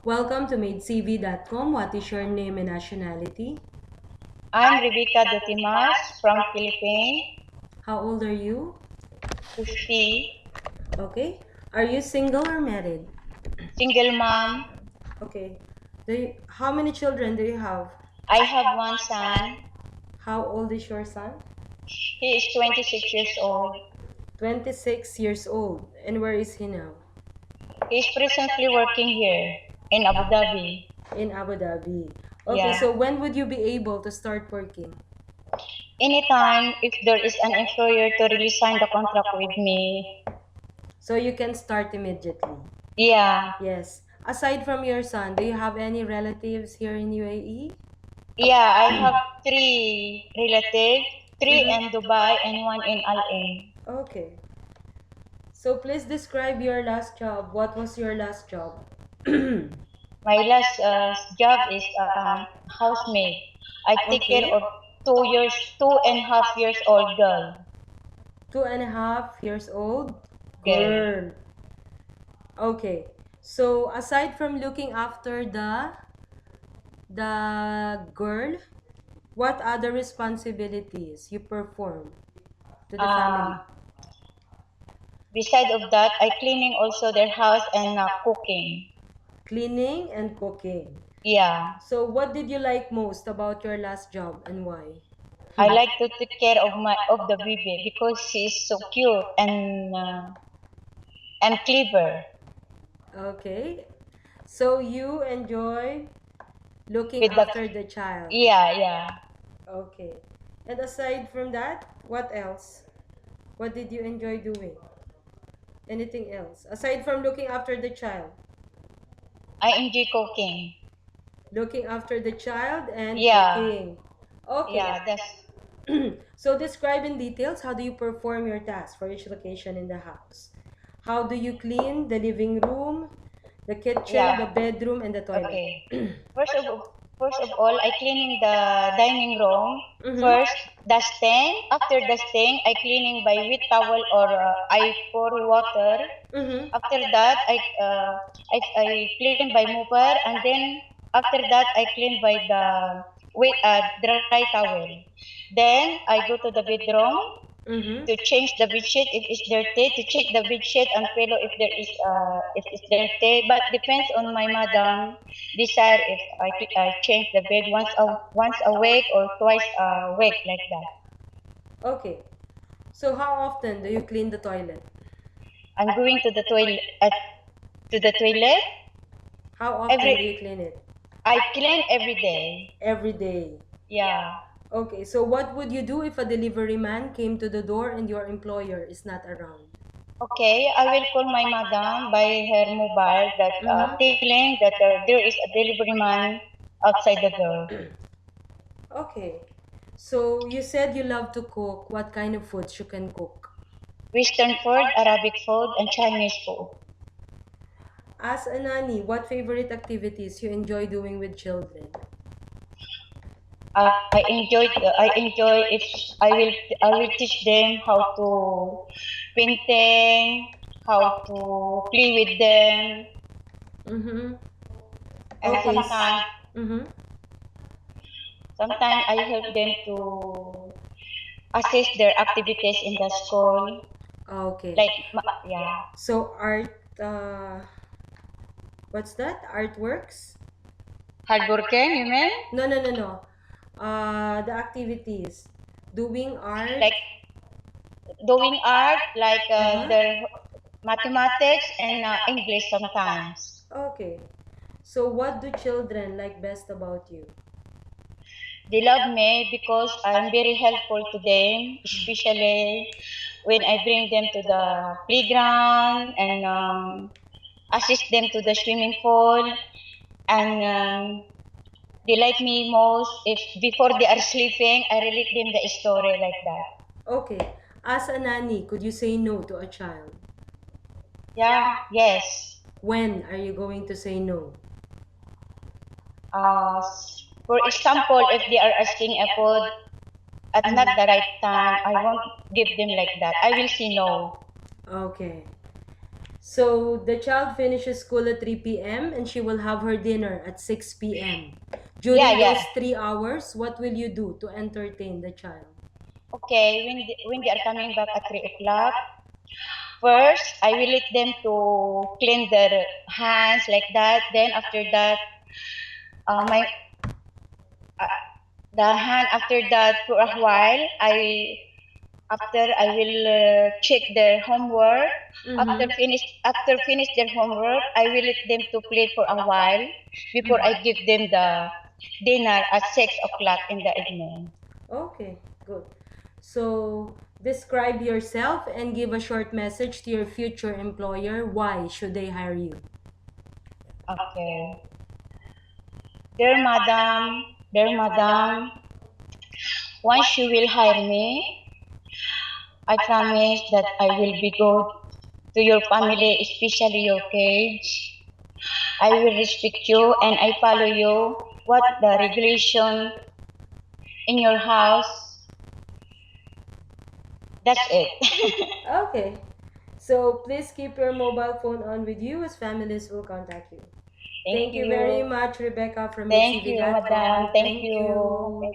Welcome to madecv.com. What is your name and nationality? I'm Rebecca Dotimas from Philippines, How old are you? 50, Okay. Are you single or married? single mom. Okay. How many children do you have? I have one son. How old is your son? He is 26 years old. 26 years old. And where is he now? He is presently working here in Abu Dhabi. In Abu Dhabi. Okay, Yeah. so when would you be able to start working? Anytime if there is an employer to really sign the contract with me. So you can start immediately. Yeah. Yes. Aside from your son, do you have any relatives here in UAE? Yeah, I have three relatives, three Mhm. in Dubai and one in Al Ain. Okay. So please describe your last job. What was your last job? My last job is housemaid. I take care Okay. of 2.5 years old girl. 2.5 years old Girl. girl. Okay. So aside from looking after the girl, what other responsibilities you perform to the family? Uh, Beside of that, I cleaning also their house and cooking. Cleaning and cooking. Yeah, So what did you like most about your last job and why? I like to take care of the baby because she is so cute and clever. Okay. So you enjoy looking With the after the child. yeah. Okay. And aside from that, what else? What did you enjoy doing? Anything else? Aside from looking after the child. I enjoy cooking. Looking after the child and Yeah, cooking. Okay. yeah. That's So describe in details how do you perform your tasks for each location in the house. How do you clean the living room, the kitchen, yeah. the bedroom, and the toilet? Okay. First of first of all, I cleaning the dining room. Mm-hmm. First, dusting. After dusting, I cleaning by wet towel or I pour water. Mm-hmm. After that, I clean by mover, and then after that, I clean by the dry towel. Then I go to the bedroom Mm-hmm. to change the bedsheet if it's dirty, to check the bedsheet and pillow if it's dirty. But depends on my madam desire if I change the bed once a week or twice a week like that. Okay. So how often do you clean the toilet? I'm going to the toilet How often every do you clean it? I clean every day. Every day. Yeah. Okay, so what would you do if a delivery man came to the door and your employer is not around? Okay, I will call my madam by her mobile that Mm-hmm. telling that there is a delivery man outside the door. Okay. So you said you love to cook. What kind of foods you can cook? Western food, Arabic food, and Chinese food. As a nanny, what favorite activities you enjoy doing with children? I enjoy if I will teach them how to painting, how to play with them, Mm-hmm. and Okay. Mm-hmm. sometimes I help them to assist their activities in the school. Okay. Like yeah, So art, what's that? Artworks? hardworking, you mean? No, no, no, no. The activities. Doing art. Like doing art, like Uh-huh. their mathematics and English sometimes. Okay. So what do children like best about you? They love me because I'm very helpful to them, especially when I bring them to the playground and assist them to the swimming pool. And they like me most if before they are sleeping, I relate them the story like that. Okay. As a nanny, could you say no to a child? Yeah, yes. When are you going to say no? Uh, for example, if they are asking a food at not the right time, I won't give them like that. I will say no. Okay. So the child finishes school at 3 p.m. and she will have her dinner at 6 p.m. During Yeah, yeah. those 3 hours, what will you do to entertain the child? Okay, when they are coming back at 3 o'clock, first I will let them to clean their hands like that. Then after that, my uh, the hand after that for a while I will check their homework. Mm-hmm. After finish their homework, I will let them to play for a while before I give them the dinner at 6 o'clock in the evening. Okay, good. So describe yourself and give a short message to your future employer. Why should they hire you? Okay. Dear madam, once you will hire me, I promise that I will be good to your family, especially your kids. I will respect you and I follow you what the regulation in your house. That's it. Okay. So please keep your mobile phone on with you as families will contact you. Thank Thank you very you. much, Rebecca from Thank HCV you, madam. Gatcom. Thank Thank you. you.